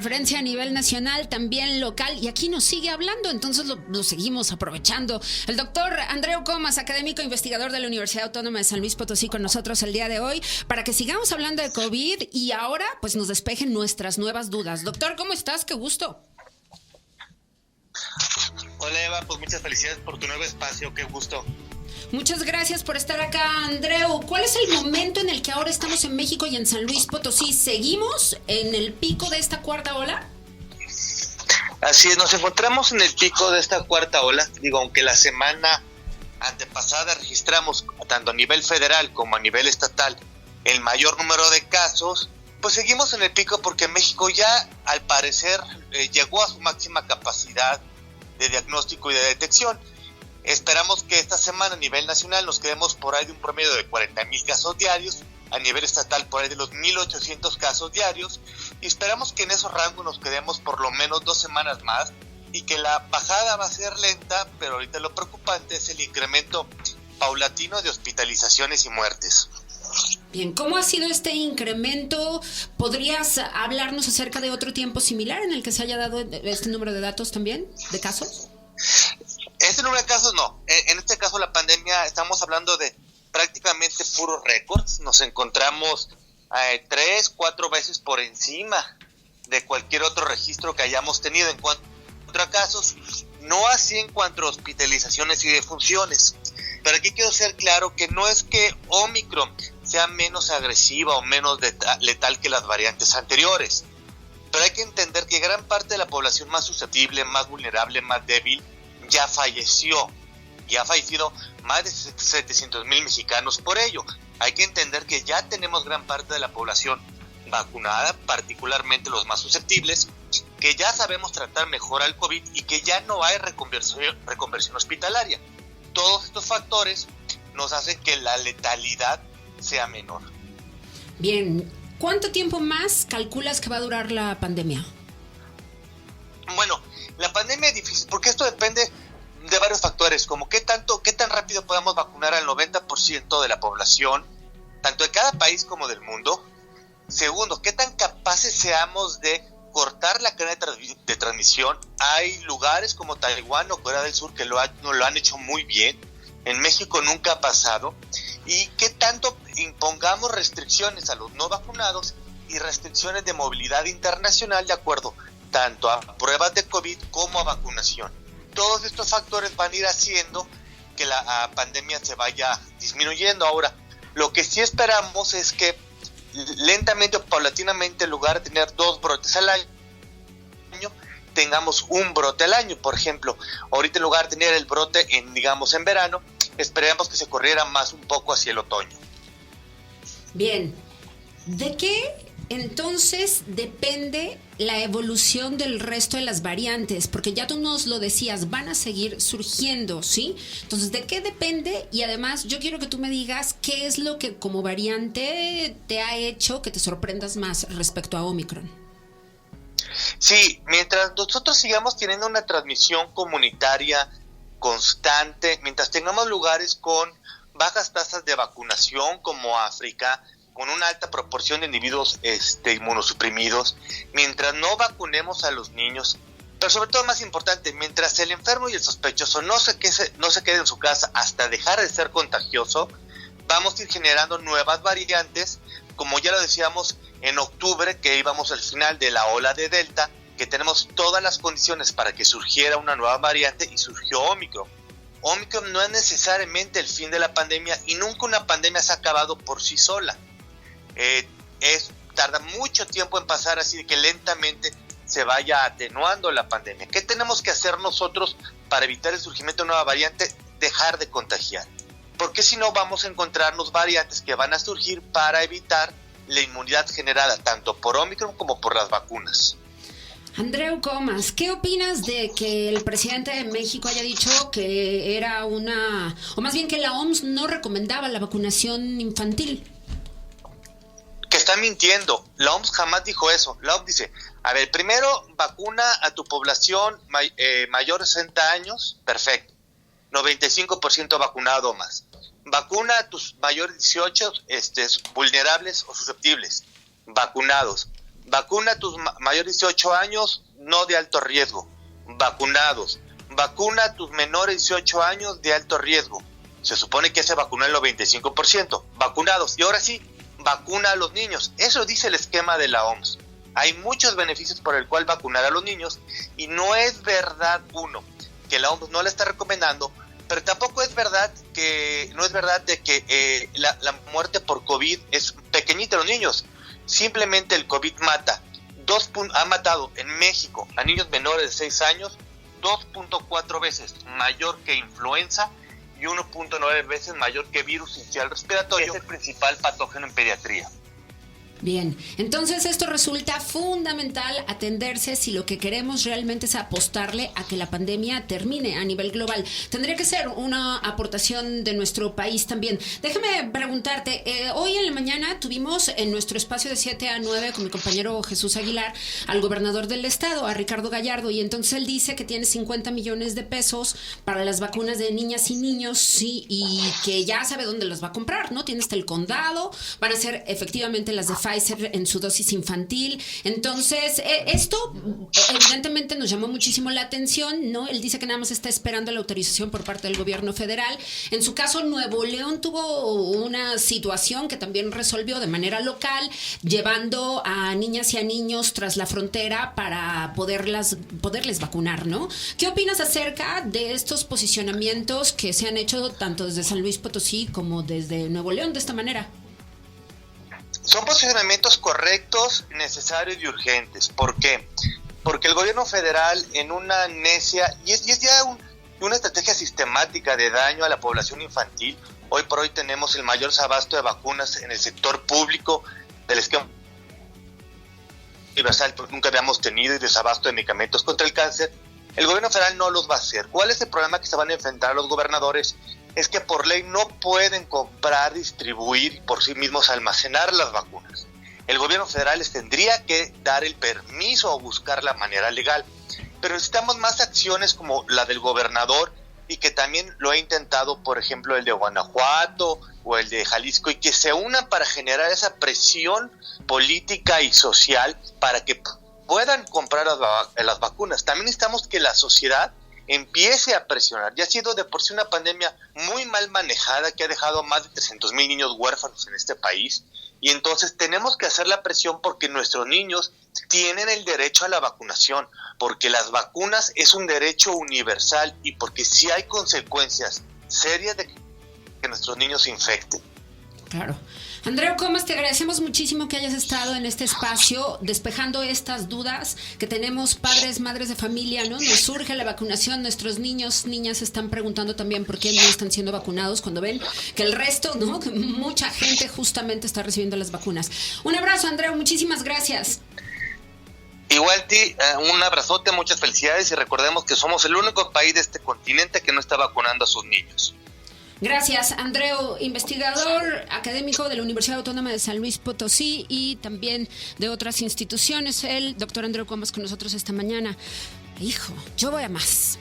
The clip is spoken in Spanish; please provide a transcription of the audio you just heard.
referencia a nivel nacional, también local, y aquí nos sigue hablando, entonces lo seguimos aprovechando. El doctor Andreu Comas, académico investigador de la Universidad Autónoma de San Luis Potosí, con nosotros el día de hoy, para que sigamos hablando de COVID y ahora pues nos despejen nuestras nuevas dudas. Doctor, ¿cómo estás? Qué gusto. Hola Eva, pues muchas felicidades por tu nuevo espacio, qué gusto. Muchas gracias por estar acá, Andreu. ¿Cuál es el momento en el que ahora estamos en México y en San Luis Potosí? ¿Seguimos en el pico de esta cuarta ola? Así es, nos encontramos en el pico de esta cuarta ola. Digo, aunque la semana antepasada registramos, tanto a nivel federal como a nivel estatal, el mayor número de casos, pues seguimos en el pico porque México ya, al parecer, llegó a su máxima capacidad de diagnóstico y de detección. Esperamos que esta semana a nivel nacional nos quedemos por ahí de un promedio de 40,000 casos diarios, a nivel estatal por ahí de los 1,800 casos diarios, y esperamos que en esos rangos nos quedemos por lo menos 2 semanas más, y que la bajada va a ser lenta, pero ahorita lo preocupante es el incremento paulatino de hospitalizaciones y muertes. Bien, ¿cómo ha sido este incremento? ¿Podrías hablarnos acerca de otro tiempo similar en el que se haya dado este número de datos también, de casos? Este número de casos no. En este caso la pandemia, estamos hablando de prácticamente puros récords. Nos encontramos 3-4 veces por encima de cualquier otro registro que hayamos tenido en cuanto a casos, no así en cuanto a hospitalizaciones y defunciones. Pero aquí quiero ser claro que no es que Omicron sea menos agresiva o menos letal que las variantes anteriores. Pero hay que entender que gran parte de la población más susceptible, más vulnerable, más débil, ya falleció. Ya ha fallecido más de 700,000 mexicanos por ello. Hay que entender que ya tenemos gran parte de la población vacunada, particularmente los más susceptibles, que ya sabemos tratar mejor al COVID y que ya no hay reconversión hospitalaria. Todos estos factores nos hacen que la letalidad sea menor. Bien, ¿cuánto tiempo más calculas que va a durar la pandemia? Bueno, la pandemia es difícil porque esto depende de varios factores, como qué tan rápido podamos vacunar al 90% de la población, tanto de cada país como del mundo. Segundo, qué tan capaces seamos de cortar la cadena de transmisión. Hay lugares como Taiwán o Corea del Sur que lo han hecho muy bien. En México nunca ha pasado. Y qué tanto impongamos restricciones a los no vacunados y restricciones de movilidad internacional de acuerdo tanto a pruebas de COVID como a vacunación. Todos estos factores van a ir haciendo que la pandemia se vaya disminuyendo. Ahora, lo que sí esperamos es que lentamente o paulatinamente, en lugar de tener 2 brotes al año, tengamos un brote al año. Por ejemplo, ahorita en lugar de tener el brote en verano, esperemos que se corriera más un poco hacia el otoño. Bien, ¿de qué entonces depende la evolución del resto de las variantes? Porque ya tú nos lo decías, van a seguir surgiendo, ¿sí? Entonces, ¿de qué depende? Y además, yo quiero que tú me digas qué es lo que como variante te ha hecho que te sorprendas más respecto a Omicron. Sí, mientras nosotros sigamos teniendo una transmisión comunitaria constante, mientras tengamos lugares con bajas tasas de vacunación como África, con una alta proporción de individuos inmunosuprimidos, mientras no vacunemos a los niños, pero sobre todo más importante, mientras el enfermo y el sospechoso no se quede en su casa hasta dejar de ser contagioso, vamos a ir generando nuevas variantes, como ya lo decíamos en octubre, que íbamos al final de la ola de Delta, que tenemos todas las condiciones para que surgiera una nueva variante y surgió Omicron. Omicron no es necesariamente el fin de la pandemia y nunca una pandemia se ha acabado por sí sola. Tarda mucho tiempo en pasar, así de que lentamente se vaya atenuando la pandemia. ¿Qué tenemos que hacer nosotros para evitar el surgimiento de una nueva variante? Dejar de contagiar. Porque si no vamos a encontrarnos variantes que van a surgir para evitar la inmunidad generada tanto por Omicron como por las vacunas. Andreu Comas, ¿qué opinas de que el presidente de México haya dicho que era o más bien que la OMS no recomendaba la vacunación infantil? Que está mintiendo. La OMS jamás dijo eso. La OMS dice, a ver, primero vacuna a tu población mayor de 60 años, perfecto, 95% vacunado o más. Vacuna a tus mayores de 18 vulnerables o susceptibles, vacunados. vacuna a tus mayores de 18 años, no de alto riesgo, vacunados. Vacuna a tus menores de 18 años de alto riesgo. Se supone que se vacunó el 95%, vacunados. Y ahora sí, vacuna a los niños. Eso dice el esquema de la OMS. Hay muchos beneficios por el cual vacunar a los niños y no es verdad, que la OMS no la está recomendando, pero tampoco es verdad que la muerte por COVID es pequeñita en los niños. Simplemente el COVID ha matado en México a niños menores de 6 años 2.4 veces mayor que influenza y 1.9 veces mayor que virus sincicial respiratorio, que es el principal patógeno en pediatría. Bien, entonces esto resulta fundamental atenderse si lo que queremos realmente es apostarle a que la pandemia termine a nivel global. Tendría que ser una aportación de nuestro país también. Déjame preguntarte, hoy en la mañana tuvimos en nuestro espacio de 7 a 9 con mi compañero Jesús Aguilar al gobernador del estado, a Ricardo Gallardo, y entonces él dice que tiene 50 millones de pesos para las vacunas de niñas y niños, sí, y que ya sabe dónde las va a comprar, ¿no? Tiene hasta el condado, van a ser efectivamente las de Pfizer en su dosis infantil. Entonces, esto evidentemente nos llamó muchísimo la atención, ¿no? Él dice que nada más está esperando la autorización por parte del gobierno federal. En su caso, Nuevo León tuvo una situación que también resolvió de manera local, llevando a niñas y a niños tras la frontera para poderles vacunar, ¿no? ¿Qué opinas acerca de estos posicionamientos que se han hecho tanto desde San Luis Potosí como desde Nuevo León de esta manera? Son posicionamientos correctos, necesarios y urgentes. ¿Por qué? Porque el gobierno federal, en una necia, y es ya una estrategia sistemática de daño a la población infantil. Hoy por hoy tenemos el mayor desabasto de vacunas en el sector público del esquema universal, porque nunca habíamos tenido, y desabasto de medicamentos contra el cáncer. El gobierno federal no los va a hacer. ¿Cuál es el problema que se van a enfrentar los gobernadores? Es que por ley no pueden comprar, distribuir y por sí mismos almacenar las vacunas. El gobierno federal les tendría que dar el permiso o buscar la manera legal. Pero necesitamos más acciones como la del gobernador, y que también lo ha intentado, por ejemplo, el de Guanajuato o el de Jalisco, y que se unan para generar esa presión política y social para que puedan comprar las vacunas. También necesitamos que la sociedad empiece a presionar. Ya ha sido de por sí una pandemia muy mal manejada que ha dejado más de 300,000 niños huérfanos en este país, y entonces tenemos que hacer la presión porque nuestros niños tienen el derecho a la vacunación, porque las vacunas es un derecho universal y porque sí hay consecuencias serias de que nuestros niños se infecten. Claro. Andreu Comas, te agradecemos muchísimo que hayas estado en este espacio despejando estas dudas que tenemos padres, madres de familia, ¿no? Nos surge la vacunación, nuestros niños, niñas están preguntando también por qué no están siendo vacunados cuando ven que el resto, ¿no? Que mucha gente justamente está recibiendo las vacunas. Un abrazo, Andreu, muchísimas gracias. Igual ti, un abrazote, muchas felicidades, y recordemos que somos el único país de este continente que no está vacunando a sus niños. Gracias, Andreu, investigador académico de la Universidad Autónoma de San Luis Potosí y también de otras instituciones. El doctor Andreu Comas con nosotros esta mañana. Hijo, yo voy a más.